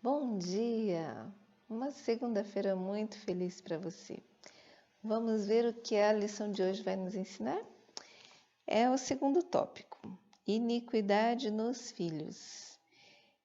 Bom dia! Uma segunda-feira muito feliz para você. Vamos ver o que a lição de hoje vai nos ensinar? É o segundo tópico: iniquidade nos filhos.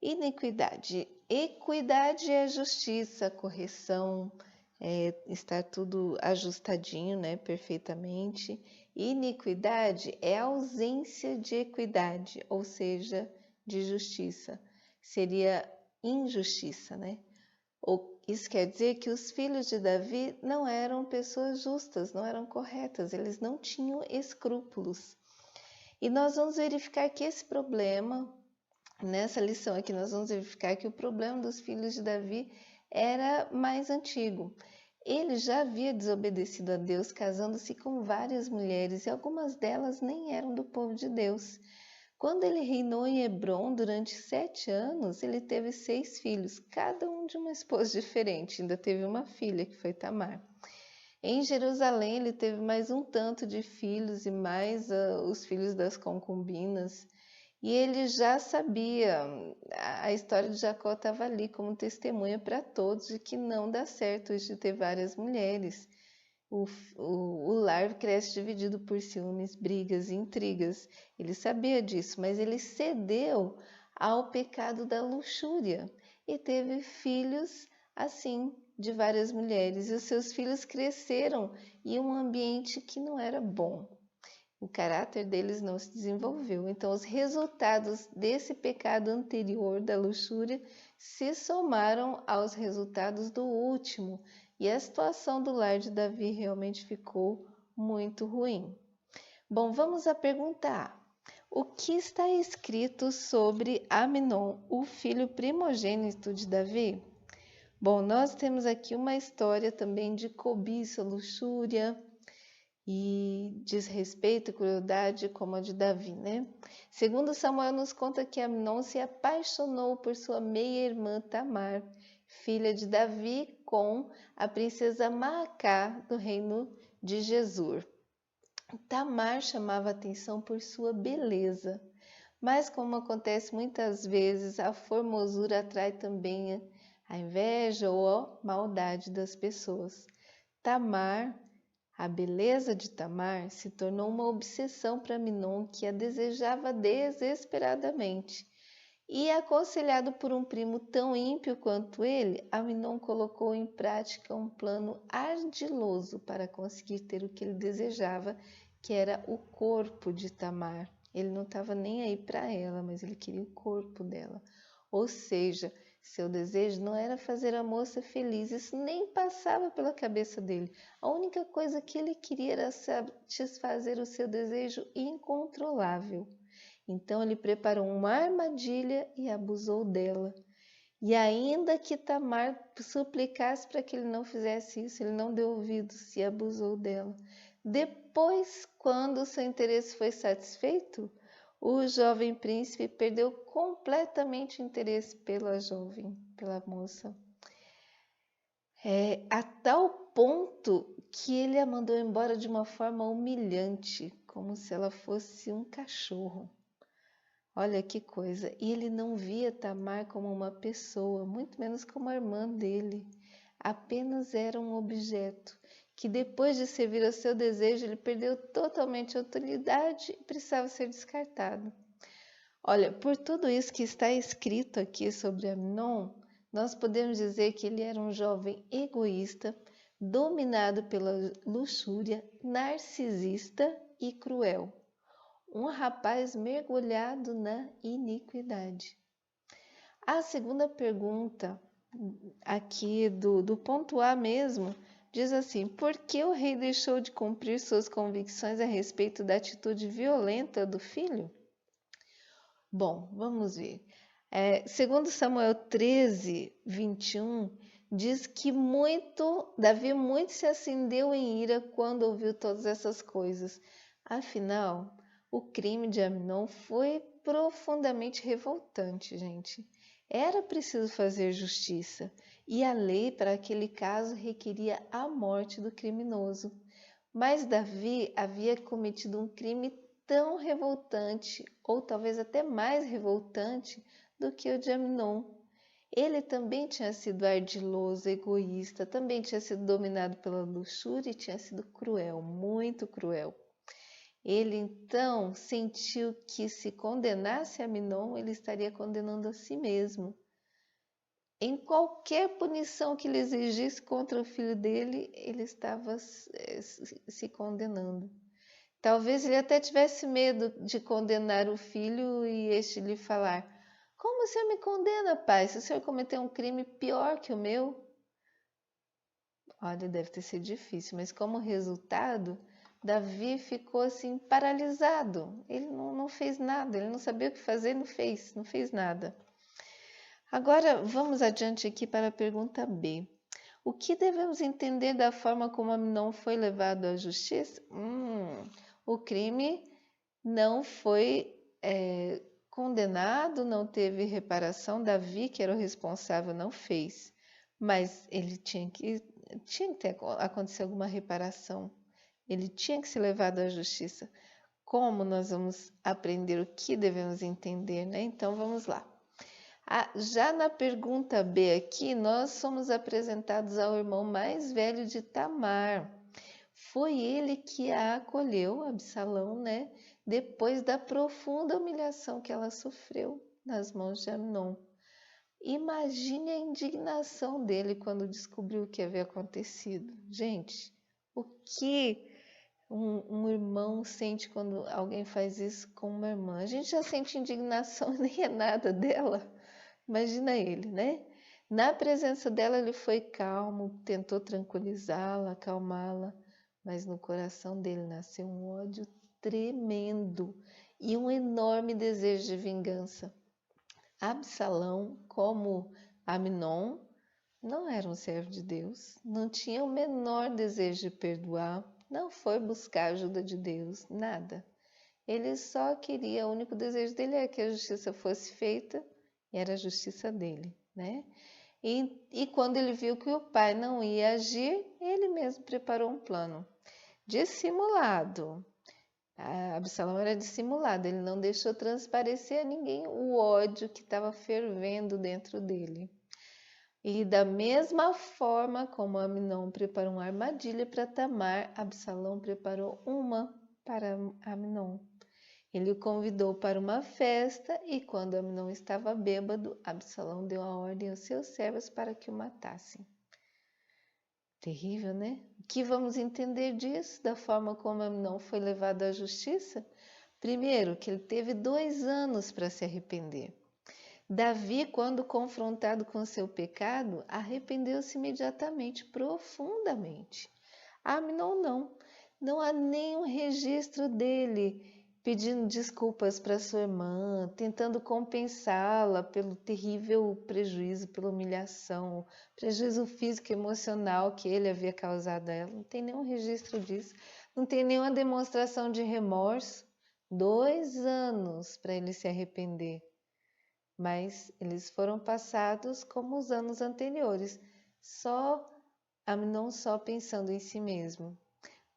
Iniquidade. Equidade é justiça, correção, estar tudo ajustadinho, né, perfeitamente. Iniquidade é ausência de equidade, ou seja, de justiça. Seria injustiça, né? Isso quer dizer que os filhos de Davi não eram pessoas justas, não eram corretas, eles não tinham escrúpulos. E nós vamos verificar que esse problema, nessa lição aqui, nós vamos verificar que o problema dos filhos de Davi era mais antigo. Ele já havia desobedecido a Deus, casando-se com várias mulheres, e algumas delas nem eram do povo de Deus. Quando ele reinou em Hebrom durante 7 anos, ele teve 6 filhos, cada um de uma esposa diferente. Ainda teve uma filha, que foi Tamar. Em Jerusalém, ele teve mais um tanto de filhos e mais os filhos das concubinas. E ele já sabia, a história de Jacó estava ali como testemunha para todos de que não dá certo isso de ter várias mulheres. O lar cresce dividido por ciúmes, brigas e intrigas. Ele sabia disso, mas ele cedeu ao pecado da luxúria e teve filhos assim, de várias mulheres. E os seus filhos cresceram em um ambiente que não era bom. O caráter deles não se desenvolveu. Então, os resultados desse pecado anterior da luxúria se somaram aos resultados do último, e a situação do lar de Davi realmente ficou muito ruim. Bom, vamos a perguntar: o que está escrito sobre Amnon, o filho primogênito de Davi? Bom, nós temos aqui uma história também de cobiça, luxúria e desrespeito e crueldade como a de Davi, né? Segundo Samuel nos conta que Amnon se apaixonou por sua meia-irmã Tamar, filha de Davi, com a princesa Maacá do reino de Gesur. Tamar chamava atenção por sua beleza, mas como acontece muitas vezes, a formosura atrai também a inveja ou a maldade das pessoas. A beleza de Tamar se tornou uma obsessão para Amnon, que a desejava desesperadamente. E aconselhado por um primo tão ímpio quanto ele, Amnon colocou em prática um plano ardiloso para conseguir ter o que ele desejava, que era o corpo de Tamar. Ele não estava nem aí para ela, mas ele queria o corpo dela. Ou seja, seu desejo não era fazer a moça feliz, isso nem passava pela cabeça dele. A única coisa que ele queria era satisfazer o seu desejo incontrolável. Então ele preparou uma armadilha e abusou dela. E ainda que Tamar suplicasse para que ele não fizesse isso, ele não deu ouvidos e abusou dela. Depois, quando seu interesse foi satisfeito, o jovem príncipe perdeu completamente o interesse pela jovem, pela moça. A tal ponto que ele a mandou embora de uma forma humilhante, como se ela fosse um cachorro. Olha que coisa! E ele não via Tamar como uma pessoa, muito menos como a irmã dele. Apenas era um objeto que, depois de servir ao seu desejo, ele perdeu totalmente a utilidade e precisava ser descartado. Olha, por tudo isso que está escrito aqui sobre Amnon, nós podemos dizer que ele era um jovem egoísta, dominado pela luxúria, narcisista e cruel. Um rapaz mergulhado na iniquidade. A segunda pergunta, aqui do ponto A mesmo, diz assim: por que o rei deixou de cumprir suas convicções a respeito da atitude violenta do filho? Bom, vamos ver. Segundo Samuel 13, 21, diz que Davi muito se acendeu em ira quando ouviu todas essas coisas. Afinal, o crime de Amnon foi profundamente revoltante, gente. Era preciso fazer justiça, e a lei para aquele caso requeria a morte do criminoso. Mas Davi havia cometido um crime tão revoltante, ou talvez até mais revoltante, do que o de Amnon. Ele também tinha sido ardiloso, egoísta, também tinha sido dominado pela luxúria e tinha sido cruel, muito cruel. Ele então sentiu que se condenasse Aminon, ele estaria condenando a si mesmo. Em qualquer punição que ele exigisse contra o filho dele, ele estava se condenando. Talvez ele até tivesse medo de condenar o filho e este lhe falar: Como o senhor me condena, pai, se o senhor cometeu um crime pior que o meu? Olha, deve ter sido difícil, mas como resultado, Davi ficou assim paralisado. Ele não fez nada, ele não sabia o que fazer, não fez nada. Agora vamos adiante aqui para a pergunta B. O que devemos entender da forma como Amnon foi levado à justiça? O crime não foi condenado, não teve reparação. Davi, que era o responsável, não fez. Mas ele tinha que ter acontecido alguma reparação. Ele tinha que ser levado à justiça. Como nós vamos aprender o que devemos entender, né? Então vamos lá. Já na pergunta B aqui, nós somos apresentados ao irmão mais velho de Tamar. Foi ele que a acolheu, Absalão, né? Depois da profunda humilhação que ela sofreu nas mãos de Amnon. Imagine a indignação dele quando descobriu o que havia acontecido. Gente, o que um irmão sente quando alguém faz isso com uma irmã? A gente já sente indignação, nem é nada dela. Imagina ele, né? Na presença dela, ele foi calmo, tentou tranquilizá-la, acalmá-la, mas no coração dele nasceu um ódio tremendo e um enorme desejo de vingança. Absalão, como Amnon, não era um servo de Deus, não tinha o menor desejo de perdoar, não foi buscar a ajuda de Deus, nada. Ele só queria, o único desejo dele é que a justiça fosse feita, e era a justiça dele, né? E quando ele viu que o pai não ia agir, ele mesmo preparou um plano dissimulado. Absalão era dissimulado, ele não deixou transparecer a ninguém o ódio que estava fervendo dentro dele. E da mesma forma como Amnon preparou uma armadilha para Tamar, Absalão preparou uma para Amnon. Ele o convidou para uma festa e, quando Amnon estava bêbado, Absalão deu a ordem aos seus servos para que o matassem. Terrível, né? O que vamos entender disso, da forma como Amnon foi levado à justiça? Primeiro, que ele teve 2 anos para se arrepender. Davi, quando confrontado com seu pecado, arrependeu-se imediatamente, profundamente. Amnon não há nenhum registro dele pedindo desculpas para sua irmã, tentando compensá-la pelo terrível prejuízo, pela humilhação, prejuízo físico e emocional que ele havia causado a ela. Não tem nenhum registro disso, não tem nenhuma demonstração de remorso. 2 anos para ele se arrepender, mas eles foram passados como os anos anteriores, Amnon só pensando em si mesmo.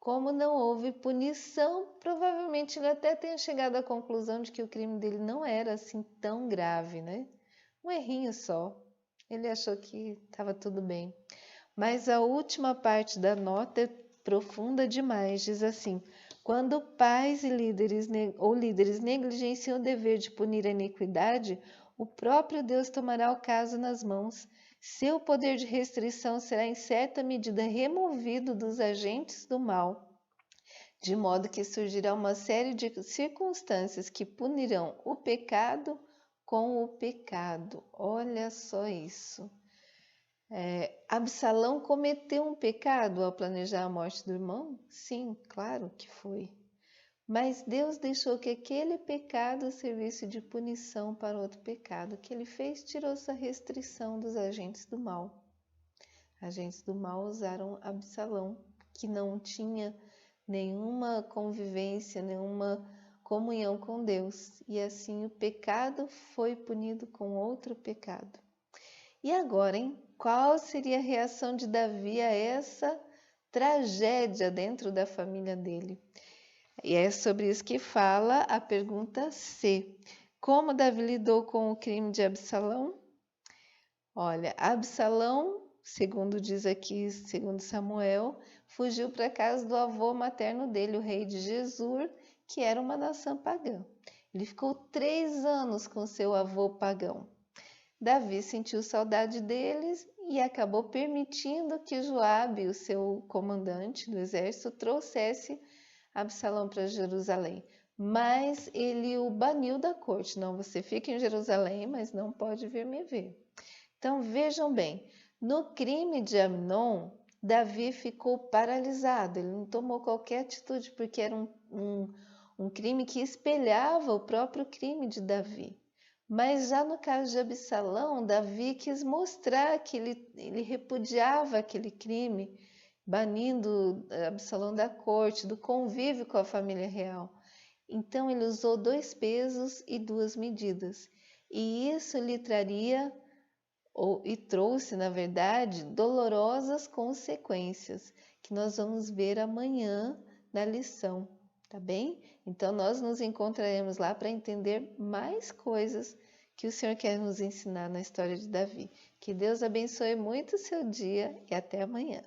Como não houve punição, provavelmente ele até tenha chegado à conclusão de que o crime dele não era assim tão grave, né? Um errinho só. Ele achou que estava tudo bem. Mas a última parte da nota é profunda demais. Diz assim: quando pais e líderes negligenciam o dever de punir a iniquidade, o próprio Deus tomará o caso nas mãos. Seu poder de restrição será em certa medida removido dos agentes do mal, de modo que surgirá uma série de circunstâncias que punirão o pecado com o pecado. Olha só isso. Absalão cometeu um pecado ao planejar a morte do irmão? Sim, claro que foi. Mas Deus deixou que aquele pecado servisse de punição para outro pecado. O que ele fez? Tirou essa restrição dos agentes do mal. Agentes do mal usaram Absalão, que não tinha nenhuma convivência, nenhuma comunhão com Deus. E assim o pecado foi punido com outro pecado. E agora, hein? Qual seria a reação de Davi a essa tragédia dentro da família dele? E é sobre isso que fala a pergunta C. Como Davi lidou com o crime de Absalão? Olha, Absalão, segundo diz aqui, segundo Samuel, fugiu para a casa do avô materno dele, o rei de Gesur, que era uma nação pagã. Ele ficou 3 anos com seu avô pagão. Davi sentiu saudade deles e acabou permitindo que Joabe, o seu comandante do exército, trouxesse Absalão para Jerusalém. Mas ele o baniu da corte. Não, você fica em Jerusalém, mas não pode vir me ver. Então vejam bem, no crime de Amnon, Davi ficou paralisado, ele não tomou qualquer atitude porque era um crime que espelhava o próprio crime de Davi. Mas já no caso de Absalão, Davi quis mostrar que ele repudiava aquele crime, banindo Absalão da corte, do convívio com a família real. Então ele usou 2 pesos e 2 medidas, e isso lhe traria e trouxe, na verdade, dolorosas consequências, que nós vamos ver amanhã na lição, tá bem? Então, nós nos encontraremos lá para entender mais coisas que o Senhor quer nos ensinar na história de Davi. Que Deus abençoe muito o seu dia e até amanhã.